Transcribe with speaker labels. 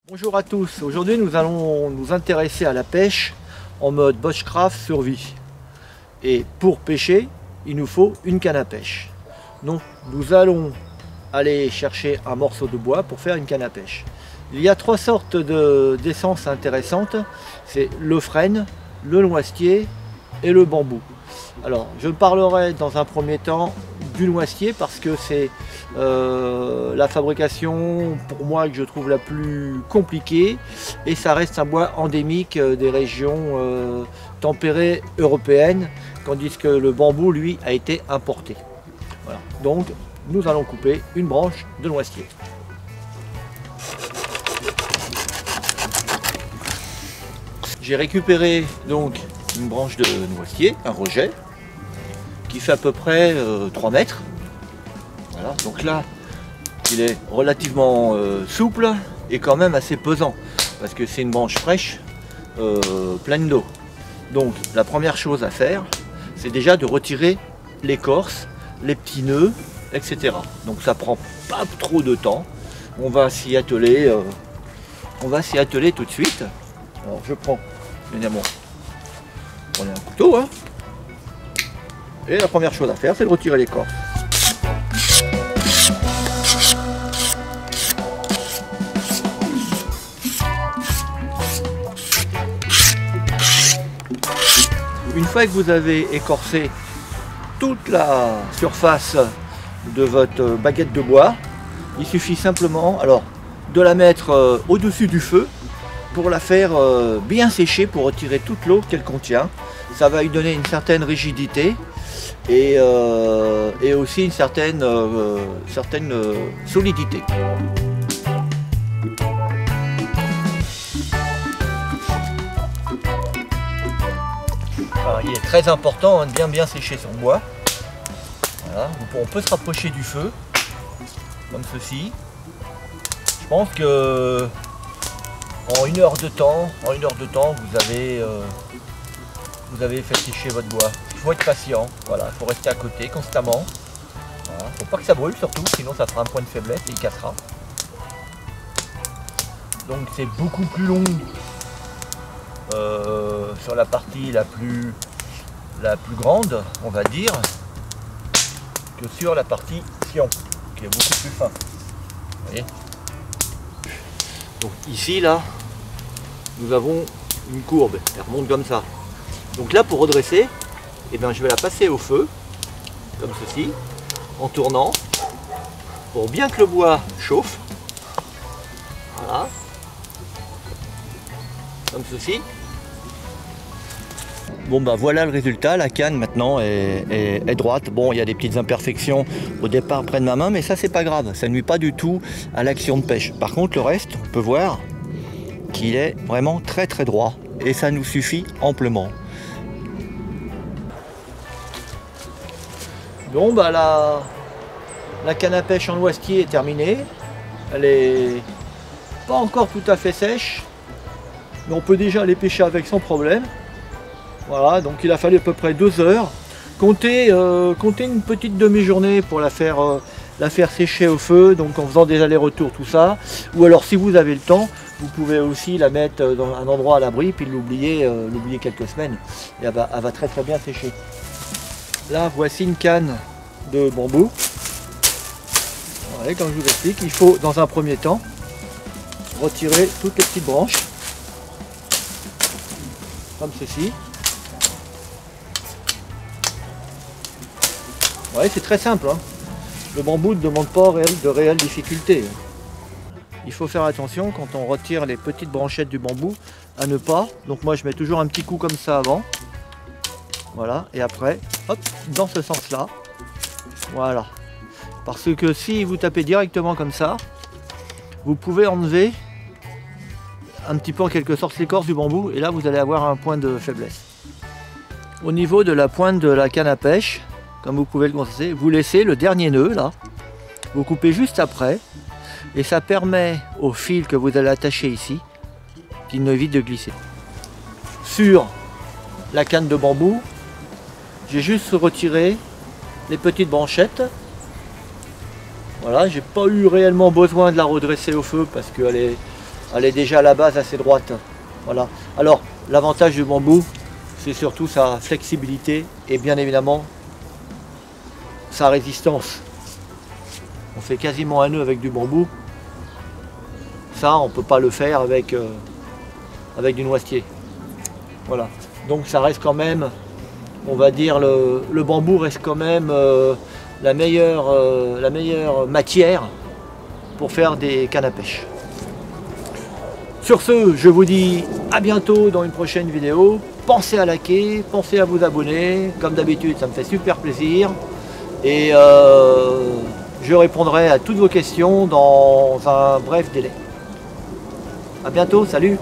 Speaker 1: Bonjour à tous, aujourd'hui nous allons nous intéresser à la pêche en mode bushcraft survie. Et pour pêcher, il nous faut une canne à pêche. Donc nous allons aller chercher un morceau de bois pour faire une canne à pêche. Il y a trois sortes d'essences intéressantes, c'est le frêne, le noisetier et le bambou. Alors je parlerai dans un premier temps du noisetier parce que c'est la fabrication pour moi que je trouve la plus compliquée et ça reste un bois endémique des régions tempérées européennes, tandis que le bambou lui a été importé. Voilà. Donc nous allons couper une branche de noisetier. J'ai récupéré donc une branche de noisetier, un rejet, qui fait à peu près 3 mètres. Voilà, donc là, il est relativement souple et quand même assez pesant, parce que c'est une branche fraîche, pleine d'eau. Donc la première chose à faire, c'est déjà de retirer l'écorce, les petits nœuds, etc. Donc ça prend pas trop de temps. On va s'y atteler, tout de suite. Alors je prends évidemment, prenez un couteau, hein. Et la première chose à faire, c'est de retirer l'écorce. Une fois que vous avez écorcé toute la surface de votre baguette de bois, il suffit simplement de la mettre au-dessus du feu pour la faire bien sécher, pour retirer toute l'eau qu'elle contient. Ça va lui donner une certaine rigidité et aussi une certaine solidité. Alors, il est très important de bien sécher son bois. Voilà. On peut se rapprocher du feu, comme ceci. Je pense que en une heure de temps, vous avez fait sécher votre bois. Il faut être patient, voilà, il faut rester à côté constamment. Voilà. Faut pas que ça brûle surtout, sinon ça fera un point de faiblesse et il cassera. Donc c'est beaucoup plus long sur la partie la plus grande, on va dire, que sur la partie sillon, qui est beaucoup plus fin. Vous voyez ? Donc ici là, nous avons une courbe, elle remonte comme ça. Donc là, pour redresser, eh bien, je vais la passer au feu, comme ceci, en tournant, pour bien que le bois chauffe. Voilà. Comme ceci. Bon bah voilà le résultat, la canne maintenant est droite. Bon, il y a des petites imperfections au départ près de ma main, mais ça c'est pas grave, ça ne nuit pas du tout à l'action de pêche. Par contre le reste, on peut voir qu'il est vraiment très très droit et ça nous suffit amplement. Bon bah la canne à pêche en noisetier est terminée. Elle est pas encore tout à fait sèche, mais on peut déjà aller pêcher avec sans problème. Voilà, donc il a fallu à peu près 2 heures. Comptez une petite demi-journée pour la faire sécher au feu, donc en faisant des allers-retours, tout ça. Ou alors si vous avez le temps, vous pouvez aussi la mettre dans un endroit à l'abri, puis l'oublier quelques semaines. Et elle va très très bien sécher. Là, voici une canne de bambou. Voilà, comme je vous explique, il faut dans un premier temps retirer toutes les petites branches, comme ceci. Ouais, c'est très simple, hein. Le bambou ne demande pas de réelle difficulté. Il faut faire attention quand on retire les petites branchettes du bambou à ne pas. Donc moi je mets toujours un petit coup comme ça avant. Voilà, et après, hop, dans ce sens-là. Voilà. Parce que si vous tapez directement comme ça, vous pouvez enlever un petit peu en quelque sorte l'écorce du bambou et là vous allez avoir un point de faiblesse. Au niveau de la pointe de la canne à pêche, comme vous pouvez le constater, vous laissez le dernier nœud là, vous coupez juste après et ça permet au fil que vous allez attacher ici qu'il évite de glisser. Sur la canne de bambou, j'ai juste retiré les petites branchettes. Voilà, j'ai pas eu réellement besoin de la redresser au feu parce que Elle est déjà à la base assez droite. Voilà. Alors, l'avantage du bambou, c'est surtout sa flexibilité et bien évidemment sa résistance. On fait quasiment un nœud avec du bambou. Ça, on ne peut pas le faire avec du noisetier. Voilà. Donc ça reste quand même, on va dire, le bambou reste quand même la meilleure matière pour faire des cannes à pêche. Sur ce, je vous dis à bientôt dans une prochaine vidéo. Pensez à liker, pensez à vous abonner. Comme d'habitude, ça me fait super plaisir. Et je répondrai à toutes vos questions dans un bref délai. À bientôt, salut!